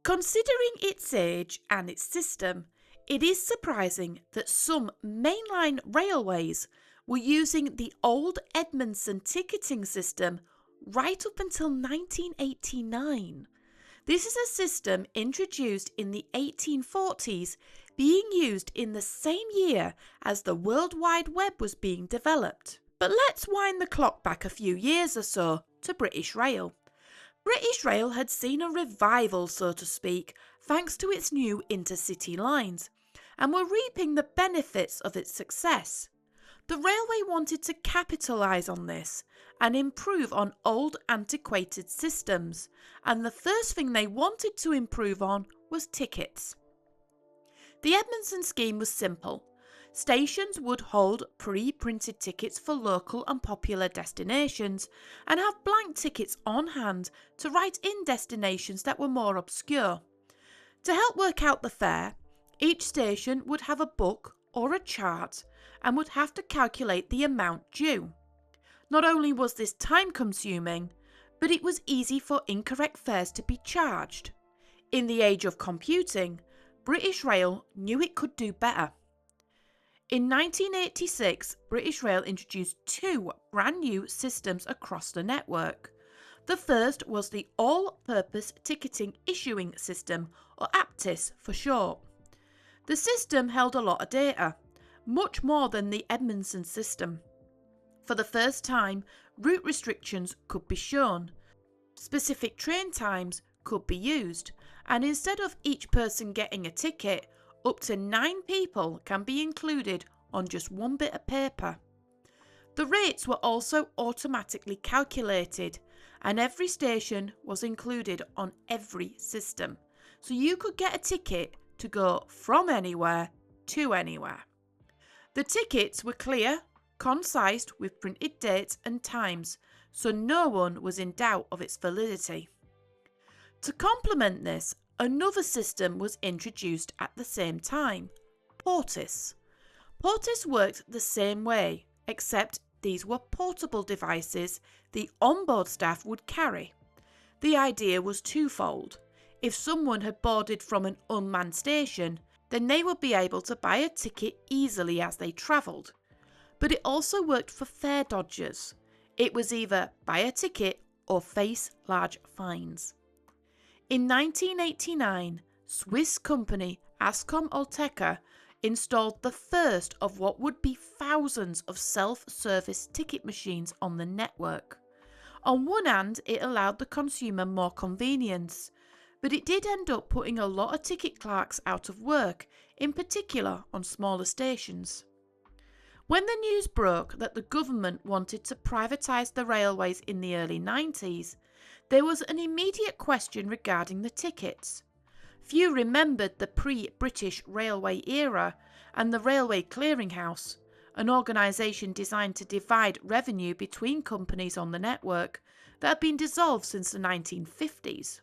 Considering its age and its system, it is surprising that some mainline railways were using the old Edmondson ticketing system right up until 1989. This is a system introduced in the 1840s, being used in the same year as the World Wide Web was being developed. But let's wind the clock back a few years or so to British Rail. British Rail had seen a revival, so to speak, thanks to its new intercity lines, and were reaping the benefits of its success. The railway wanted to capitalise on this and improve on old antiquated systems, and the first thing they wanted to improve on was tickets. The Edmondson scheme was simple. Stations would hold pre-printed tickets for local and popular destinations and have blank tickets on hand to write in destinations that were more obscure. To help work out the fare, each station would have a book or a chart and would have to calculate the amount due. Not only was this time consuming, but it was easy for incorrect fares to be charged. In the age of computing, British Rail knew it could do better. In 1986, British Rail introduced two brand new systems across the network. The first was the All-Purpose Ticketing Issuing System, or APTIS for short. The system held a lot of data, much more than the Edmondson system. For the first time, route restrictions could be shown. Specific train times could be used, and instead of each person getting a ticket, up to 9 people can be included on just one bit of paper. The rates were also automatically calculated, and every station was included on every system, so you could get a ticket to go from anywhere to anywhere. The tickets were clear, concise with printed dates and times, so no one was in doubt of its validity. To complement this, another system was introduced at the same time, Portis. Portis worked the same way, except these were portable devices the onboard staff would carry. The idea was twofold. If someone had boarded from an unmanned station, then they would be able to buy a ticket easily as they travelled. But it also worked for fare dodgers. It was either buy a ticket or face large fines. In 1989, Swiss company Ascom Alteca installed the first of what would be thousands of self-service ticket machines on the network. On one hand, it allowed the consumer more convenience, but it did end up putting a lot of ticket clerks out of work, in particular on smaller stations. When the news broke that the government wanted to privatise the railways in the early 90s, there was an immediate question regarding the tickets. Few remembered the pre-British Railway era and the Railway Clearinghouse, an organisation designed to divide revenue between companies on the network that had been dissolved since the 1950s.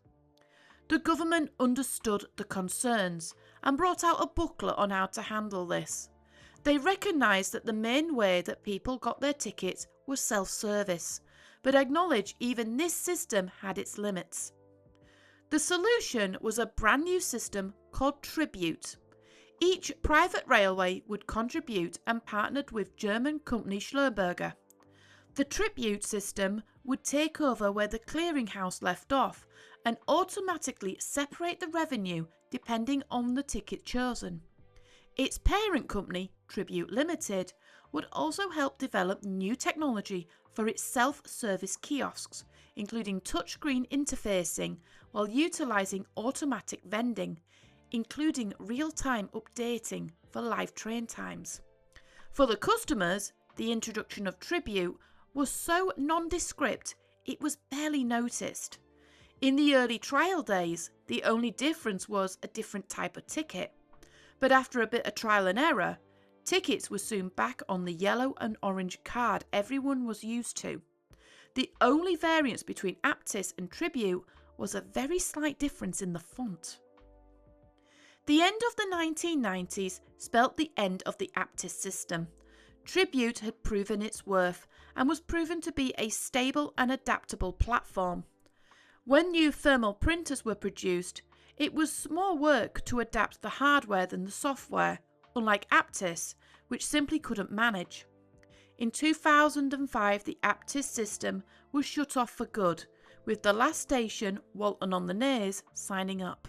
The government understood the concerns and brought out a booklet on how to handle this. They recognised that the main way that people got their tickets was self-service, but acknowledged even this system had its limits. The solution was a brand new system called Tribute. Each private railway would contribute and partnered with German company Schlumberger. The Tribute system would take over where the clearinghouse left off and automatically separate the revenue depending on the ticket chosen. Its parent company, Tribute Limited, would also help develop new technology for its self-service kiosks, including touchscreen interfacing while utilising automatic vending, including real-time updating for live train times. For the customers, the introduction of Tribute was so nondescript it was barely noticed. In the early trial days, the only difference was a different type of ticket. But after a bit of trial and error, tickets were soon back on the yellow and orange card everyone was used to. The only variance between Aptis and Tribute was a very slight difference in the font. The end of the 1990s spelt the end of the Aptis system. Tribute had proven its worth and was proven to be a stable and adaptable platform. When new thermal printers were produced, It was more work to adapt the hardware than the software, unlike Aptis, which simply couldn't manage. In 2005, the Aptis system was shut off for good, with the last station, Walton-on-the-Naze, signing up.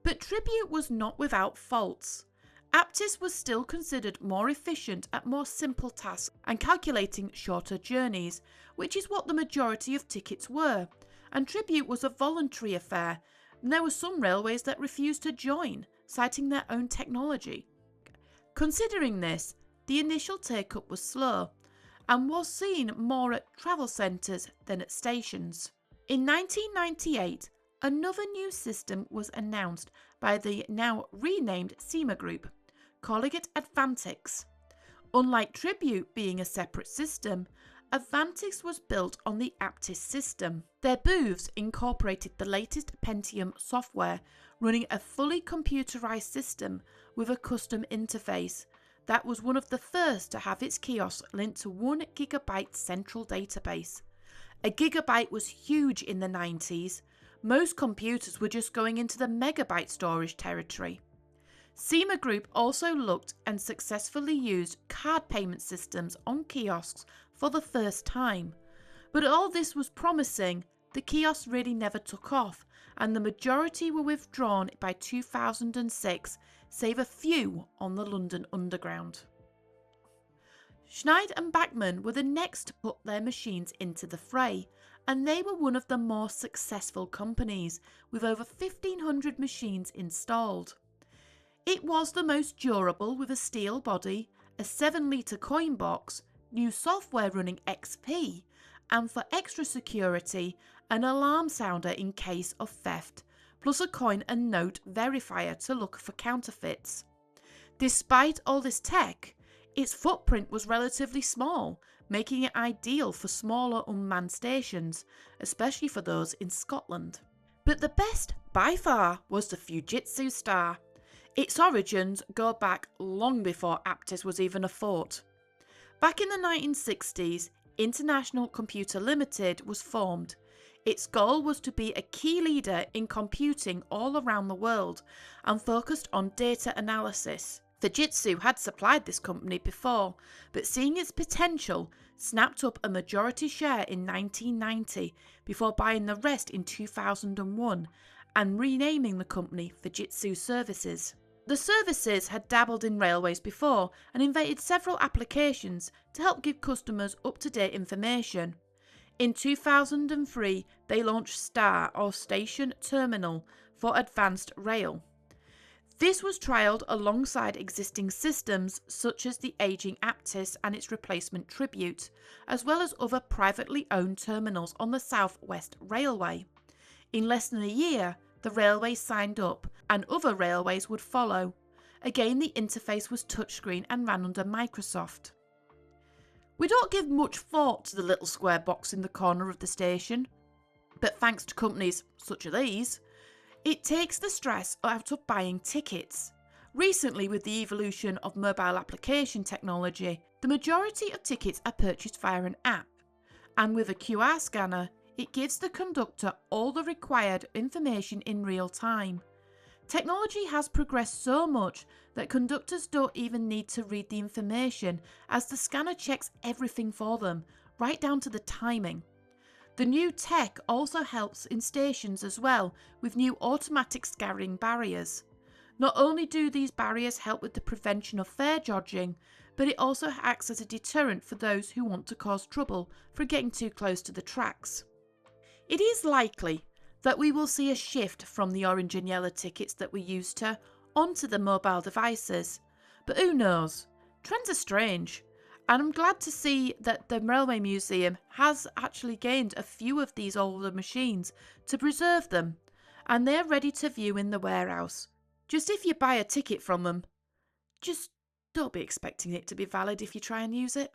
But Tribute was not without faults. Aptis was still considered more efficient at more simple tasks and calculating shorter journeys, which is what the majority of tickets were, and Tribute was a voluntary affair, and there were some railways that refused to join, citing their own technology. Considering this, the initial take-up was slow, and was seen more at travel centres than at stations. In 1998, another new system was announced by the now renamed SEMA Group, calling it Advantix. Unlike Tribute being a separate system, Advantix was built on the Aptis system. Their booths incorporated the latest Pentium software, running a fully computerized system with a custom interface. That was one of the first to have its kiosks linked to 1 GB central database. A gigabyte was huge in the 90s. Most computers were just going into the megabyte storage territory. SEMA Group also looked and successfully used card payment systems on kiosks for the first time. But all this was promising, the kiosks really never took off, and the majority were withdrawn by 2006, save a few on the London Underground. Schneid and Bachmann were the next to put their machines into the fray, and they were one of the more successful companies, with over 1,500 machines installed. It was the most durable, with a steel body, a 7-litre coin box, new software running XP, and for extra security, an alarm sounder in case of theft, plus a coin and note verifier to look for counterfeits. Despite all this tech, its footprint was relatively small, making it ideal for smaller unmanned stations, especially for those in Scotland. But the best, by far, was the Fujitsu Star. Its origins go back long before Aptis was even a thought. Back in the 1960s, International Computer Limited was formed. Its goal was to be a key leader in computing all around the world and focused on data analysis. Fujitsu had supplied this company before, but seeing its potential, snapped up a majority share in 1990 before buying the rest in 2001 and renaming the company Fujitsu Services. The services had dabbled in railways before and invented several applications to help give customers up-to-date information. In 2003, they launched STAR, or Station Terminal, for Advanced Rail. This was trialled alongside existing systems such as the ageing Aptis and its replacement Tribute, as well as other privately owned terminals on the South West Railway. In less than a year, the railway signed up, and other railways would follow. Again, the interface was touchscreen and ran under Microsoft. We don't give much thought to the little square box in the corner of the station, but thanks to companies such as these, it takes the stress out of buying tickets. Recently, with the evolution of mobile application technology, the majority of tickets are purchased via an app, and with a QR scanner, it gives the conductor all the required information in real time. Technology has progressed so much that conductors don't even need to read the information, as the scanner checks everything for them, right down to the timing. The new tech also helps in stations as well, with new automatic scanning barriers. Not only do these barriers help with the prevention of fare dodging, but it also acts as a deterrent for those who want to cause trouble for getting too close to the tracks. It is likely that we will see a shift from the orange and yellow tickets that we used to onto the mobile devices, but who knows? Trends are strange, and I'm glad to see that the Railway Museum has actually gained a few of these older machines to preserve them, and they're ready to view in the warehouse. Just if you buy a ticket from them, just don't be expecting it to be valid if you try and use it.